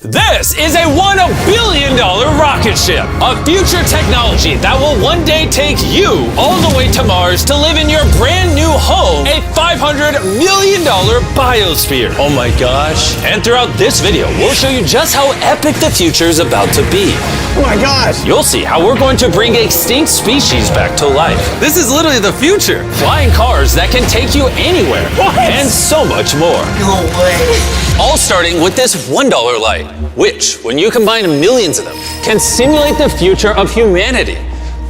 This is a $1 billion rocket ship, a future technology that will one day take you all the way to Mars to live in your brand new home, a $500 million biosphere. Oh my gosh. And throughout this video, we'll show you just how epic the future is about to be. Oh my gosh. You'll see how we're going to bring extinct species back to life. This is literally the future. Flying cars that can take you anywhere. What? And so much more. No way. All starting with this $1 light, which, when you combine millions of them, can simulate the future of humanity,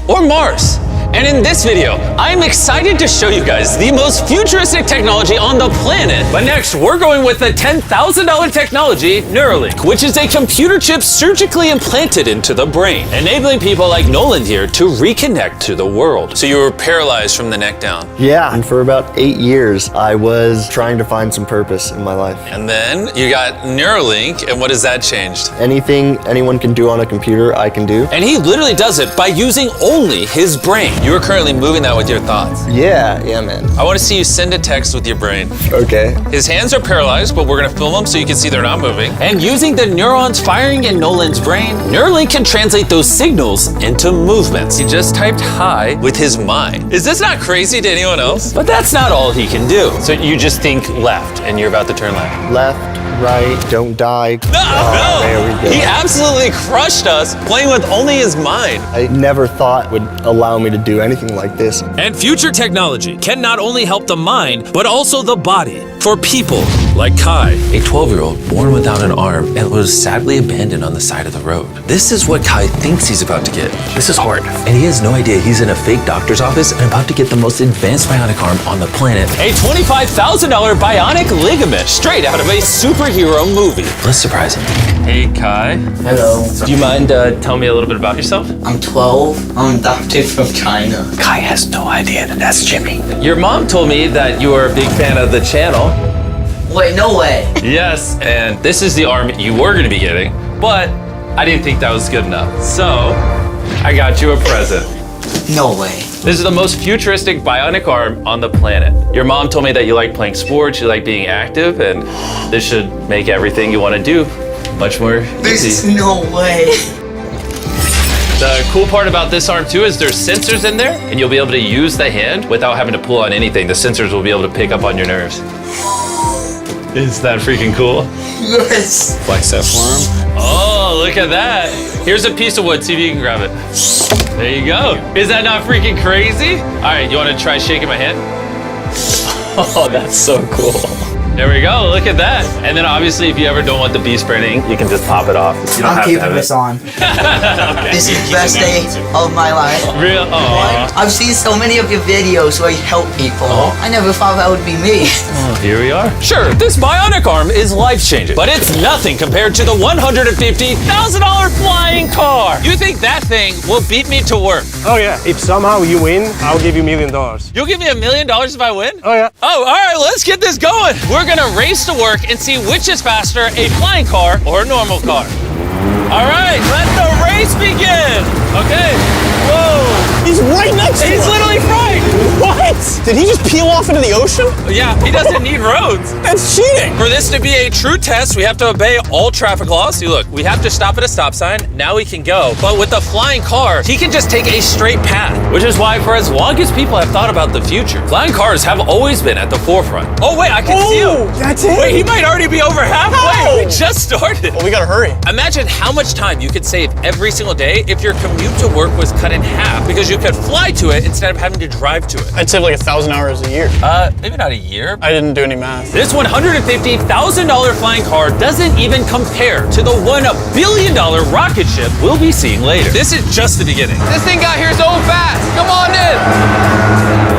or Mars. And in this video, I'm excited to show you guys the most futuristic technology on the planet. But next, we're going with the $10,000 technology, Neuralink, which is a computer chip surgically implanted into the brain, enabling people like Nolan here to reconnect to the world. So you were paralyzed from the neck down. Yeah, and for about 8 years, I was trying to find some purpose in my life. And then you got Neuralink, and what has that changed? Anything anyone can do on a computer, I can do. And he literally does it by using only his brain. You are currently moving that with your thoughts. Yeah, man. I want to see you send a text with your brain. Okay. His hands are paralyzed, but we're going to film them so you can see they're not moving. And using the neurons firing in Nolan's brain, Neuralink can translate those signals into movements. He just typed hi with his mind. Is this not crazy to anyone else? But that's not all he can do. So you just think left, and you're about to turn left. Left, right, don't die. No! There we go. He absolutely crushed us playing with only his mind. I never thought would allow me to do anything like this. And future technology can not only help the mind, but also the body for people like Kai. A 12-year-old born without an arm and was sadly abandoned on the side of the road. This is what Kai thinks he's about to get. This is hard. And he has no idea he's in a fake doctor's office and about to get the most advanced bionic arm on the planet. A $25,000 bionic ligament straight out of a superhero movie. Let's surprise him. Hey, Kai. Hello. Do you mind telling me a little bit about yourself? I'm 12. I'm adopted from China. Kai has no idea that that's Jimmy. Your mom told me that you are a big fan of the channel. Wait, no way. Yes, and this is the arm you were going to be getting, but I didn't think that was good enough. So, I got you a present. No way. This is the most futuristic bionic arm on the planet. Your mom told me that you like playing sports, you like being active, and this should make everything you want to do much more This is easy. no way. The cool part about this arm too is there's sensors in there, and you'll be able to use the hand without having to pull on anything. The sensors will be able to pick up on your nerves. Is that freaking cool? Yes. Flex that forearm. Oh, look at that. Here's a piece of wood. See if you can grab it. There you go. Is that not freaking crazy? All right, you want to try shaking my hand? Oh, that's so cool. There we go. Look at that. And then obviously, if you ever don't want the bee spraying, you can just pop it off. You don't I'm have to keeping have this it. on. This is the best day of my life. Real? Oh. I've seen so many of your videos where you help people. I never thought that would be me. Here we are. Sure, this bionic arm is life-changing, but it's nothing compared to the $150,000 flying car. You think that thing will beat me to work? Oh yeah. If somehow you win, I'll give you $1 million. You'll give me $1 million if I win? Oh yeah. Oh, all right, let's get this going. We're gonna race to work and see which is faster, a flying car or a normal car. All right, let the race begin. Okay. Whoa. He's right next to He's us. literally right. What? Did he just peel off into the ocean? Yeah, he doesn't need roads. That's cheating. For this to be a true test, we have to obey all traffic laws. See, look, we have to stop at a stop sign. Now we can go. But with the flying car, he can just take a straight path, which is why for as long as people have thought about the future, flying cars have always been at the forefront. Oh, wait, I can see him. That's it. Wait, he might already be over halfway. How? We just started. Well, we gotta hurry. Imagine how much time you could save every single day if your commute to work was cut in half because you could fly to it instead of having to drive to it. I'd save like 1,000 hours a year. Maybe not a year. I didn't do any math. This $150,000 flying car doesn't even compare to the $1 billion rocket ship we'll be seeing later. This is just the beginning. This thing got here so fast. Come on in.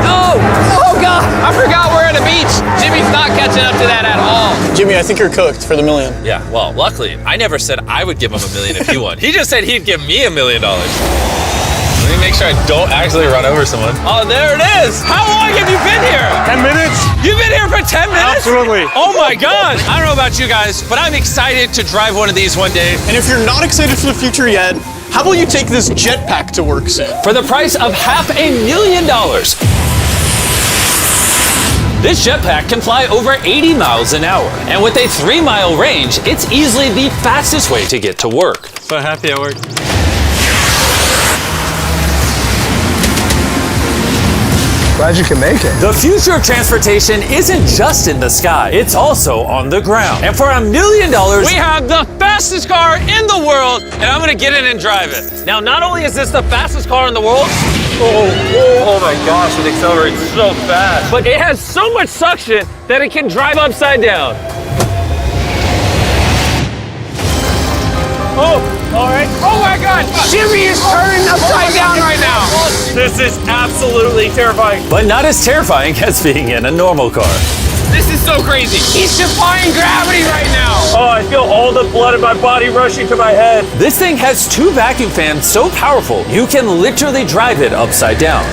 Oh God. I forgot we're at a beach. Jimmy's not catching up to that at all. Jimmy, I think you're cooked for the $1 million. Yeah, well, luckily, I never said I would give him $1 million if he won. He just said he'd give me $1 million. Let me make sure I don't actually run over someone. Oh, there it is. How long have you been here? 10 minutes? You've been here for 10 minutes? Absolutely. Oh my gosh. I don't know about you guys, but I'm excited to drive one of these one day. And if you're not excited for the future yet, how about you take this jetpack to work soon? For the price of $500,000. This jetpack can fly over 80 miles an hour. And with a 3-mile range, it's easily the fastest way to get to work. So happy at work. Glad you can make it. The future of transportation isn't just in the sky, it's also on the ground. And for $1 million, We have the fastest car in the world, and I'm gonna get in and drive it. Now, not only is this the fastest car in the world, oh my gosh, it accelerates so fast. But it has so much suction that it can drive upside down. Oh, all right. Oh my God, Jimmy is turning upside down right now. This is absolutely terrifying. but not as terrifying as being in a normal car. This is so crazy. He's defying gravity right now. Oh, I feel all the blood in my body rushing to my head. This thing has 2 vacuum fans so powerful, you can literally drive it upside down.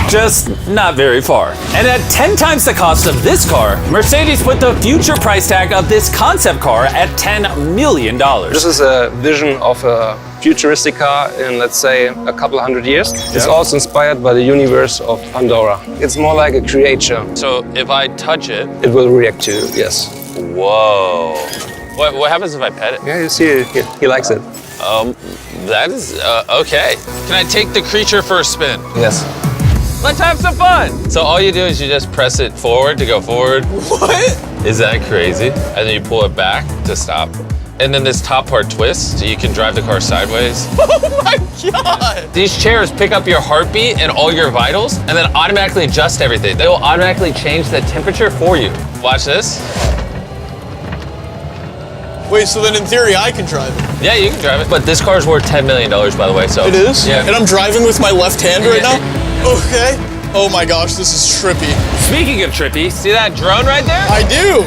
Just not very far. And at 10 times the cost of this car, Mercedes put the future price tag of this concept car at $10 million. This is a vision of a futuristic car in, let's say, a couple hundred years. It's also inspired by the universe of Pandora. It's more like a creature. So if I touch it, It will react to you, yes. whoa. What happens if I pet it? Yeah, you see, he likes it. That is, okay. Can I take the creature for a spin? Yes. Let's have some fun. So all you do is you just press it forward to go forward. What? Is that crazy? And then you pull it back to stop. And then this top part twists so you can drive the car sideways. Oh my God. These chairs pick up your heartbeat and all your vitals and then automatically adjust everything. They will automatically change the temperature for you. Watch this. Wait, so then in theory I can drive it? Yeah, you can drive it. But this car's worth $10 million, by the way, so. It is? Yeah. And I'm driving with my left hand right now? Okay. Oh my gosh, this is trippy. Speaking of trippy, see that drone right there? I do.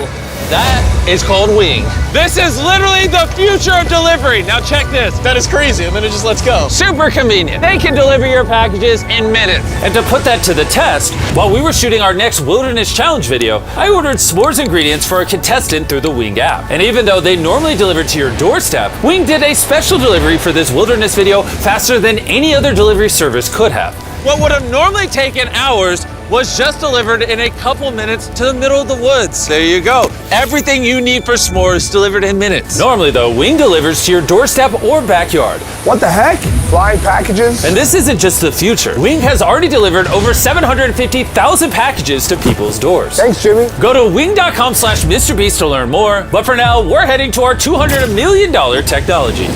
That is called Wing. This is literally the future of delivery. Now check this. That is crazy, and then it just lets go. Super convenient. They can deliver your packages in minutes. And to put that to the test, while we were shooting our next Wilderness Challenge video, I ordered s'mores ingredients for a contestant through the Wing app. And even though they normally deliver to your doorstep, Wing did a special delivery for this Wilderness video faster than any other delivery service could have. What would have normally taken hours was just delivered in a couple minutes to the middle of the woods. There you go. Everything you need for s'mores delivered in minutes. Normally though, Wing delivers to your doorstep or backyard. What the heck? Flying packages? And this isn't just the future. Wing has already delivered over 750,000 packages to people's doors. Thanks, Jimmy. Go to wing.com/MrBeast to learn more. But for now, we're heading to our $200 million technology.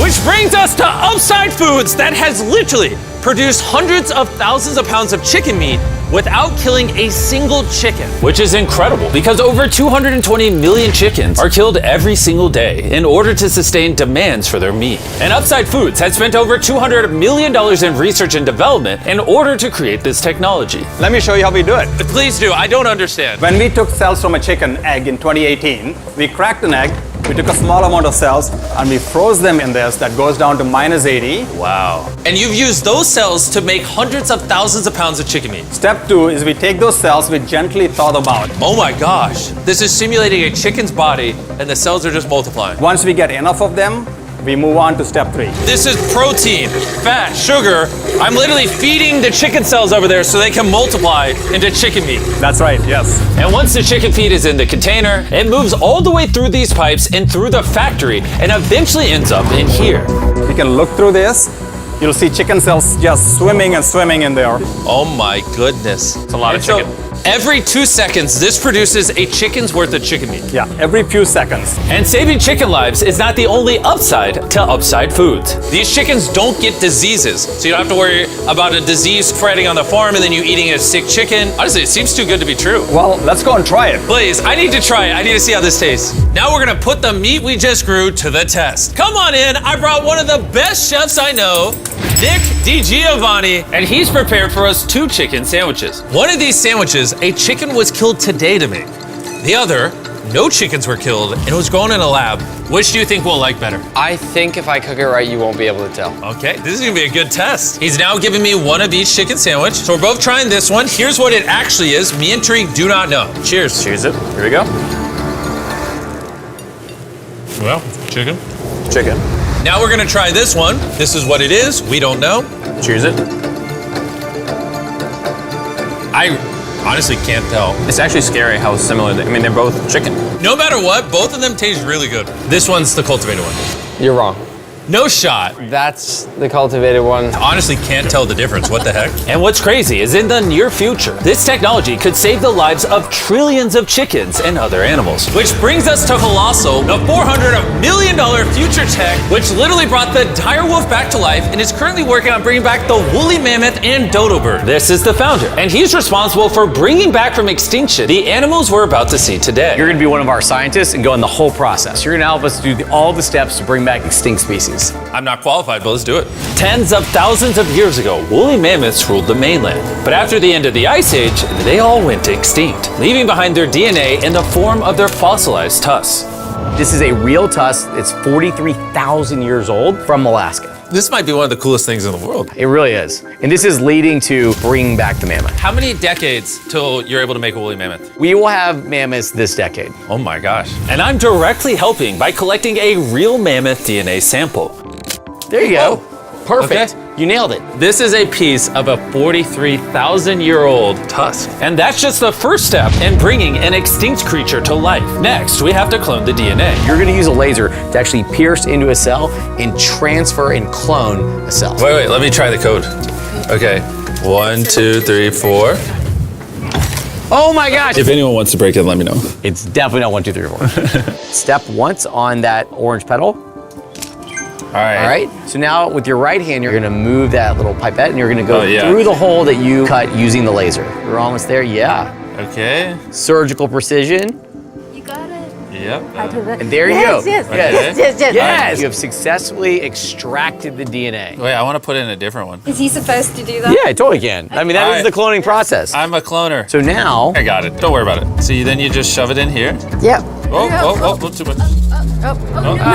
Which brings us to Upside Foods that has literally produced hundreds of thousands of pounds of chicken meat without killing a single chicken. Which is incredible because over 220 million chickens are killed every single day in order to sustain demands for their meat. And Upside Foods has spent over $200 million in research and development in order to create this technology. Let me show you how we do it. Please do. I don't understand. When we took cells from a chicken egg in 2018, we cracked an egg, we took a small amount of cells, and we froze them in this that goes down to -80. Wow. And you've used those cells to make hundreds of thousands of pounds of chicken meat. Step 2 is we take those cells, we gently thaw them out. Oh my gosh. This is simulating a chicken's body and the cells are just multiplying. Once we get enough of them, we move on to step 3. This is protein, fat, sugar. I'm literally feeding the chicken cells over there so they can multiply into chicken meat. That's right, yes. And once the chicken feed is in the container, it moves all the way through these pipes and through the factory and eventually ends up in here. You can look through this. You'll see chicken cells just swimming and swimming in there. Oh my goodness. It's a lot of chicken. Every 2 seconds, this produces a chicken's worth of chicken meat. Yeah, every few seconds. And saving chicken lives is not the only upside to Upside Foods. These chickens don't get diseases, so you don't have to worry about a disease spreading on the farm and then you eating a sick chicken. Honestly, it seems too good to be true. Well, let's go and try it. Please, I need to try it. I need to see how this tastes. Now we're gonna put the meat we just grew to the test. Come on in, I brought one of the best chefs I know, Nick DiGiovanni, and he's prepared for us 2 chicken sandwiches. One of these sandwiches, a chicken was killed today to make. The other, no chickens were killed and it was grown in a lab. Which do you think we'll like better? I think if I cook it right, you won't be able to tell. Okay, this is gonna be a good test. He's now giving me one of each chicken sandwich. So we're both trying this one. Here's what it actually is. Me and Tariq do not know. Cheers. Cheers it. Here we go. Well, chicken. Chicken. Now we're gonna try this one. This is what it is. We don't know. Cheers it. I honestly can't tell. It's actually scary how similar they, I mean, they're both chicken. No matter what, both of them taste really good. This one's the cultivated one. You're wrong. No shot. That's the cultivated one. Honestly, can't tell the difference. What the heck? And what's crazy is in the near future, this technology could save the lives of trillions of chickens and other animals. Which brings us to Colossal, the $400 million future tech, which literally brought the dire wolf back to life and is currently working on bringing back the woolly mammoth and dodo bird. This is the founder, and he's responsible for bringing back from extinction the animals we're about to see today. You're gonna be one of our scientists and go in the whole process. You're gonna help us do all the steps to bring back extinct species. I'm not qualified, but let's do it. Tens of thousands of years ago, woolly mammoths ruled the mainland. But after the end of the Ice Age, they all went extinct, leaving behind their DNA in the form of their fossilized tusks. This is a real tusk. It's 43,000 years old from Alaska. This might be one of the coolest things in the world. It really is. And this is leading to bringing back the mammoth. How many decades till you're able to make a woolly mammoth? We will have mammoths this decade. Oh my gosh. And I'm directly helping by collecting a real mammoth DNA sample. There you go. Perfect. Okay. You nailed it. This is a piece of a 43,000-year-old tusk. And that's just the first step in bringing an extinct creature to life. Next, we have to clone the DNA. You're gonna use a laser to actually pierce into a cell and transfer and clone a cell. Wait, let me try the code. Okay, 1, 2, 3, 4. Oh my gosh. If anyone wants to break it, let me know. It's definitely not 1, 2, 3, 4. Step once on that orange petal. All right. All right. So now with your right hand, you're gonna move that little pipette and you're gonna go Oh, yeah. through the hole that you cut using the laser. You're almost there. Yeah. Okay. Surgical precision. You got it. Yep. And there you go. Yes, Yes. yes. Yes. You have successfully extracted the DNA. Wait, I want to put in a different one. Is he supposed to do that? Yeah, I totally can. I mean, that is the cloning process. I'm a cloner. So now, I got it. Don't worry about it. See, then you just shove it in here. Yep. Oh, too much.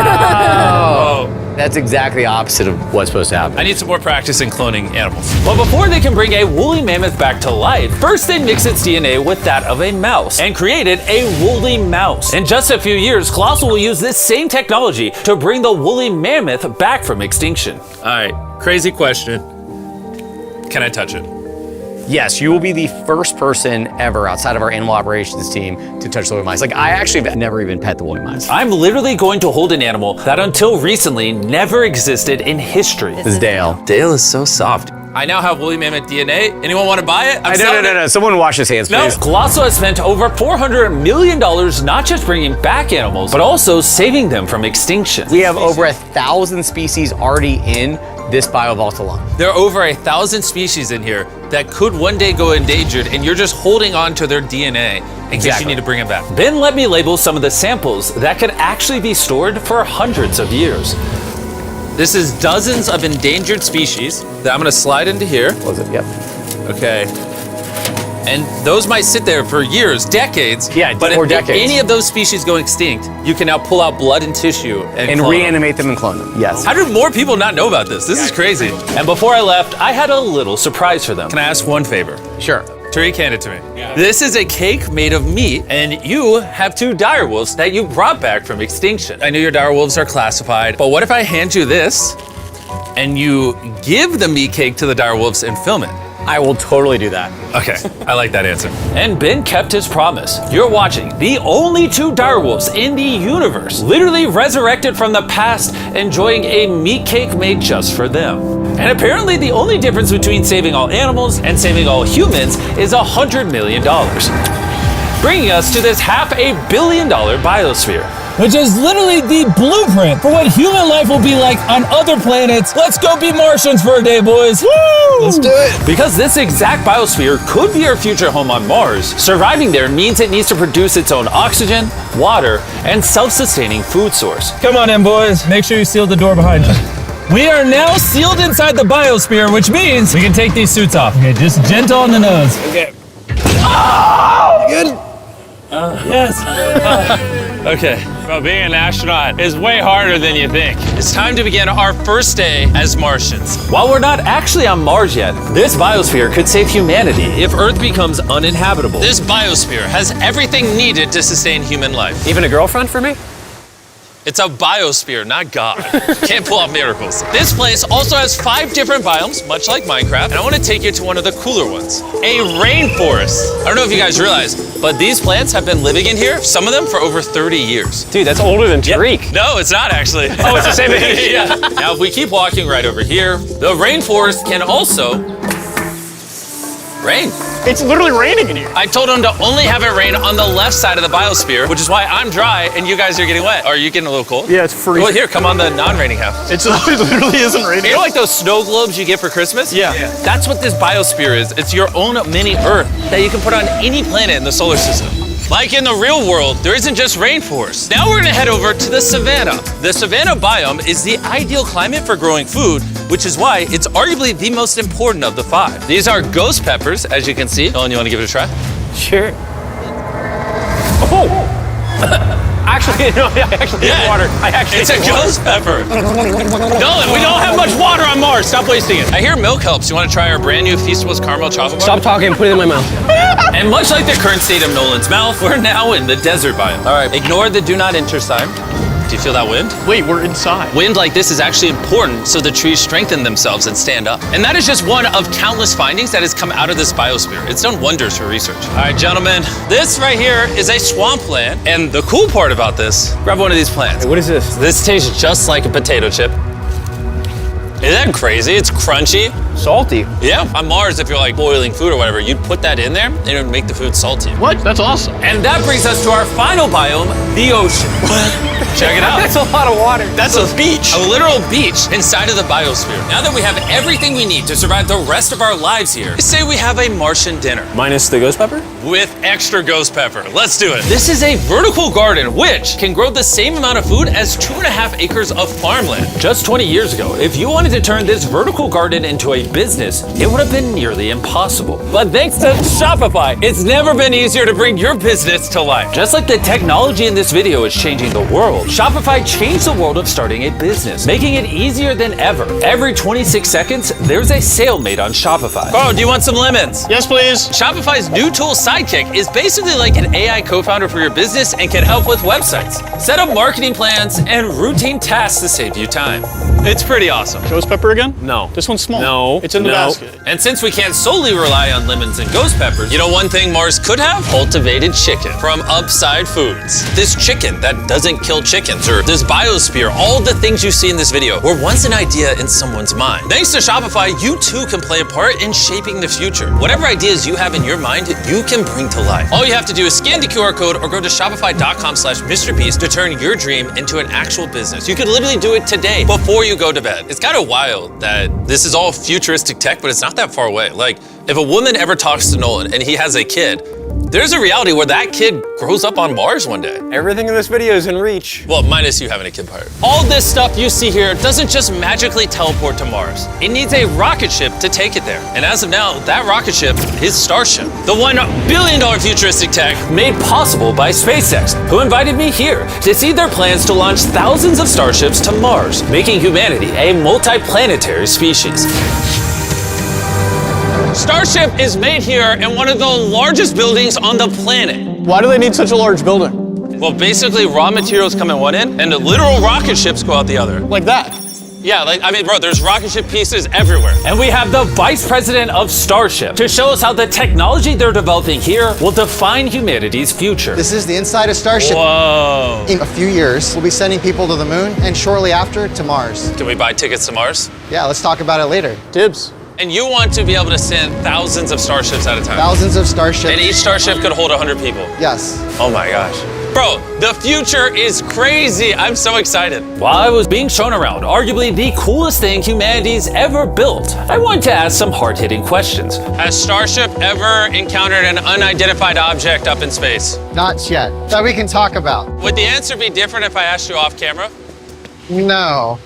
oh, that's exactly the opposite of what's supposed to happen. I need some more practice in cloning animals. Well, before they can bring a woolly mammoth back to life, first they mix its DNA with that of a mouse and created a woolly mouse. In just a few years, Colossal will use this same technology to bring the woolly mammoth back from extinction. All right, crazy question. Can I touch it? Yes, you will be the first person ever outside of our animal operations team to touch the woolly mice. Like, I actually have never even pet the woolly mice. I'm literally going to hold an animal that until recently never existed in history. This is Dale. Dale is so soft. I now have woolly mammoth DNA. Anyone want to buy it? No. Someone wash his hands, No, please. Colossal has spent over $400 million not just bringing back animals, but also saving them from extinction. We have over 1,000 species already in this biovault alone. There are over 1,000 species in here that could one day go endangered, and you're just holding on to their DNA in case you need to bring it back. Ben let me label some of the samples that could actually be stored for hundreds of years. This is dozens of endangered species that I'm gonna slide into here. Was it? Yep. Okay. And those might sit there for years, decades. Yeah, but or if decades. any of those species go extinct, you can now pull out blood and tissue and clone them. reanimate them and clone them. Yes. How do more people not know about this? This is crazy. And before I left, I had a little surprise for them. Can I ask one favor? Sure. Tariq, hand it to me. This is a cake made of meat, and you have 2 dire wolves that you brought back from extinction. I know your dire wolves are classified, but what if I hand you this, and you give the meat cake to the dire wolves and film it? I will totally do that. Okay, I like that answer. And Ben kept his promise. You're watching the only 2 direwolves in the universe, literally resurrected from the past, enjoying a meat cake made just for them. And apparently the only difference between saving all animals and saving all humans is $100 million. Bringing us to this $500 million biosphere. Which is literally the blueprint for what human life will be like on other planets. Let's go be Martians for a day, boys. Woo! Let's do it. Because this exact biosphere could be our future home on Mars, surviving there means it needs to produce its own oxygen, water, and self-sustaining food source. Come on in, boys. Make sure you seal the door behind you. We are now sealed inside the biosphere, which means we can take these suits off. Okay, just gentle on the nose. Okay. Oh! Good. Yes. Okay. Well, being an astronaut is way harder than you think. It's time to begin our first day as Martians. While we're not actually on Mars yet, this biosphere could save humanity if Earth becomes uninhabitable. This biosphere has everything needed to sustain human life. Even a girlfriend for me? It's a biosphere, not God. Can't pull off miracles. This place also has 5 different biomes, much like Minecraft, and I want to take you to one of the cooler ones, a rainforest. I don't know if you guys realize, but these plants have been living in here, some of them for over 30 years. Dude, that's older than Tariq. No, it's not actually. Oh, it's the same age? Yeah. Now, if we keep walking right over here, the rainforest can also rain. It's literally raining in here. I told him to only have it rain on the left side of the biosphere, which is why I'm dry and you guys are getting wet. Are you getting a little cold? Yeah, it's freezing. Well, here, come on the non-raining half. It literally isn't raining. You know like those snow globes you get for Christmas? Yeah. That's what this biosphere is. It's your own mini Earth that you can put on any planet in the solar system. Like in the real world, there isn't just rainforest. Now we're gonna head over to the savanna. The savanna biome is the ideal climate for growing food, which is why it's arguably the most important of the 5. These are ghost peppers, as you can see. Nolan, you wanna give it a try? Sure. Oh! Actually, no, I actually need water. It's a ghost pepper. Nolan, we don't have much water on Mars. Stop wasting it. I hear milk helps. You want to try our brand new Feastables caramel chocolate bar? Stop talking and put it in my mouth. And much like the current state of Nolan's mouth, we're now in the desert biome. All right, ignore the do not enter sign. Do you feel that wind? Wait, we're inside. Wind like this is actually important so the trees strengthen themselves and stand up. And that is just one of countless findings that has come out of this biosphere. It's done wonders for research. All right, gentlemen, this right here is a swampland. And the cool part about this, grab one of these plants. Hey, what is this? This tastes just like a potato chip. Isn't that crazy? It's crunchy. Salty. Yeah, on Mars, if you're like boiling food or whatever, you'd put that in there and it would make the food salty. What? That's awesome. And that brings us to our final biome, the ocean. Check it out. That's a lot of water. That's a beach. A literal beach inside of the biosphere. Now that we have everything we need to survive the rest of our lives here, say we have a Martian dinner. Minus the ghost pepper? With extra ghost pepper. Let's do it. This is a vertical garden, which can grow the same amount of food as 2.5 acres of farmland. Just 20 years ago, if you wanted to turn this vertical garden into a business, it would have been nearly impossible. But thanks to Shopify, it's never been easier to bring your business to life. Just like the technology in this video is changing the world, Shopify changed the world of starting a business, making it easier than ever. Every 26 seconds, there's a sale made on Shopify. Oh, do you want some lemons? Yes, please. Shopify's new tool, Sidekick, is basically like an AI co-founder for your business and can help with websites, set up marketing plans, and routine tasks to save you time. It's pretty awesome. Ghost pepper again? No. This one's small. No. It's in the basket. And since we can't solely rely on lemons and ghost peppers, you know one thing Mars could have? Cultivated chicken from Upside Foods. This chicken that doesn't kill chickens, or this biosphere, all the things you see in this video were once an idea in someone's mind. Thanks to Shopify, you too can play a part in shaping the future. Whatever ideas you have in your mind, you can bring to life. All you have to do is scan the QR code or go to shopify.com/MrBeast to turn your dream into an actual business. You could literally do it today before you go to bed. It's kind of wild that this is all futuristic tech, but it's not that far away. Like, if a woman ever talks to Nolan and he has a kid, there's a reality where that kid grows up on Mars one day. Everything in this video is in reach. Well, minus you having a kid part. All this stuff you see here doesn't just magically teleport to Mars. It needs a rocket ship to take it there. And as of now, that rocket ship is Starship, the $1 billion futuristic tech made possible by SpaceX, who invited me here to see their plans to launch thousands of starships to Mars, making humanity a multi-planetary species. Starship is made here in one of the largest buildings on the planet. Why do they need such a large building? Well, basically, raw materials come in one end, and the literal rocket ships go out the other. Like that? Yeah, bro, there's rocket ship pieces everywhere. And we have the vice president of Starship to show us how the technology they're developing here will define humanity's future. This is the inside of Starship. Whoa. In a few years, we'll be sending people to the moon, and shortly after, to Mars. Can we buy tickets to Mars? Yeah, let's talk about it later. Dibs. And you want to be able to send thousands of starships at a time. Thousands of starships. And each starship could hold 100 people. Yes. Oh my gosh. Bro, the future is crazy. I'm so excited. While I was being shown around, arguably the coolest thing humanity's ever built, I wanted to ask some hard-hitting questions. Has Starship ever encountered an unidentified object up in space? Not yet. That we can talk about. Would the answer be different if I asked you off camera? No.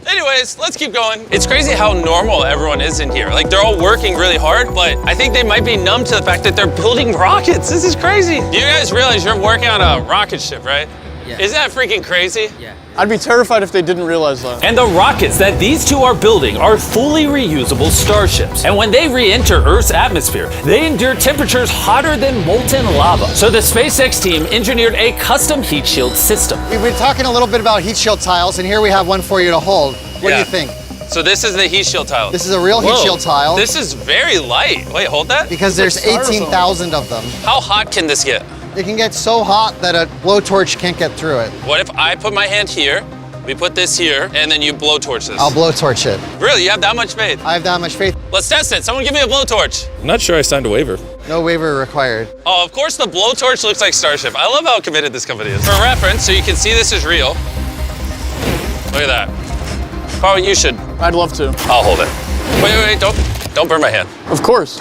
Anyways, let's keep going. It's crazy how normal everyone is in here. Like, they're all working really hard, but I think they might be numb to the fact that they're building rockets. This is crazy. You guys realize you're working on a rocket ship, right? Isn't that freaking crazy? I'd be terrified if they didn't realize that. And the rockets that these two are building are fully reusable starships. And when they re-enter Earth's atmosphere, they endure temperatures hotter than molten lava. So the SpaceX team engineered a custom heat shield system. We've been talking a little bit about heat shield tiles, and here we have one for you to hold. What do you think? So this is the heat shield tile. This is a real heat shield tile. This is very light. Wait, hold that. Because there's 18,000 of them. How hot can this get? It can get so hot that a blowtorch can't get through it. What if I put my hand here, we put this here, and then you blowtorch this? I'll blowtorch it. Really, you have that much faith? I have that much faith. Let's test it. Someone give me a blowtorch. I'm not sure I signed a waiver. No waiver required. Oh, of course the blowtorch looks like Starship. I love how committed this company is. For reference, so you can see this is real. Look at that. Carl, you should. I'd love to. I'll hold it. Wait, don't burn my hand. Of course.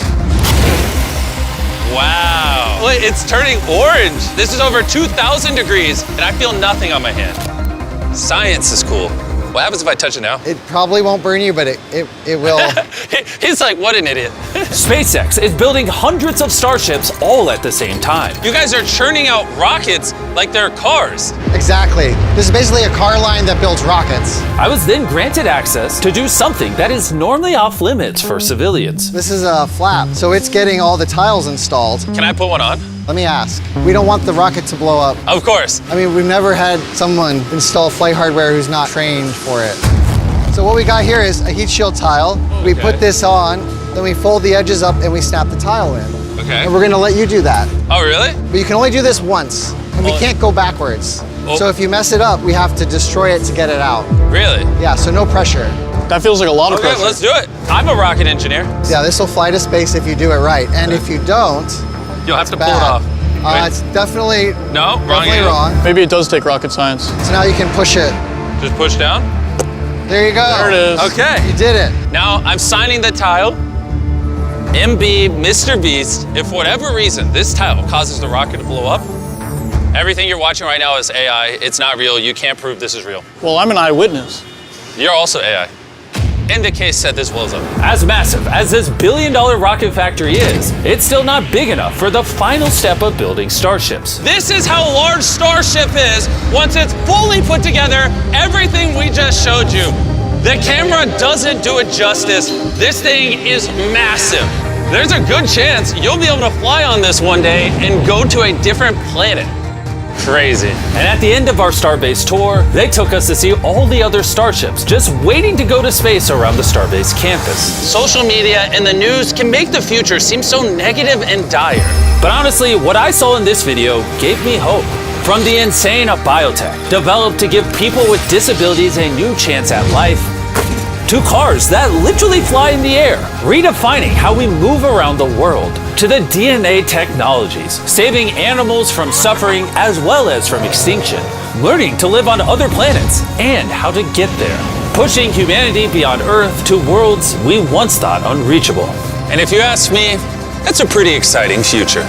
Wow. Look, it's turning orange. This is over 2,000 degrees, and I feel nothing on my hand. Science is cool. What happens if I touch it now? It probably won't burn you, but it will. He's like, what an idiot. SpaceX is building hundreds of starships all at the same time. You guys are churning out rockets like they're cars. Exactly. This is basically a car line that builds rockets. I was then granted access to do something that is normally off limits for civilians. This is a flap, so it's getting all the tiles installed. Can I put one on? Let me ask. We don't want the rocket to blow up. Of course. I mean, we've never had someone install flight hardware who's not trained for it. So what we got here is a heat shield tile. Okay. We put this on, then we fold the edges up and we snap the tile in. Okay. And we're gonna let you do that. Oh, really? But you can only do this once, and we can't go backwards. Oh. So if you mess it up, we have to destroy it to get it out. Really? Yeah, so no pressure. That feels like a lot of Okay, pressure. let's do it. I'm a rocket engineer. Yeah, this will fly to space if you do it right. And if you don't, You'll have to pull bad. it off. Wait. It's definitely No, wrong definitely angle. wrong. Maybe it does take rocket science. So now you can push it. Just push down. There you go. There it is. Okay. You did it. Now I'm signing the tile. MB, Mr. Beast, if for whatever reason this tile causes the rocket to blow up, everything you're watching right now is AI. It's not real. You can't prove this is real. Well, I'm an eyewitness. You're also AI. In the case that this blows up. As massive as this billion-dollar rocket factory is, it's still not big enough for the final step of building starships. This is how large Starship is once it's fully put together, everything we just showed you. The camera doesn't do it justice. This thing is massive. There's a good chance you'll be able to fly on this one day and go to a different planet. Crazy. And at the end of our Starbase tour, they took us to see all the other starships just waiting to go to space around the Starbase campus. Social media and the news can make the future seem so negative and dire. But honestly, what I saw in this video gave me hope. From the insane of biotech, developed to give people with disabilities a new chance at life, to cars that literally fly in the air, redefining how we move around the world, to the DNA technologies, saving animals from suffering as well as from extinction, learning to live on other planets and how to get there, pushing humanity beyond Earth to worlds we once thought unreachable. And if you ask me, that's a pretty exciting future.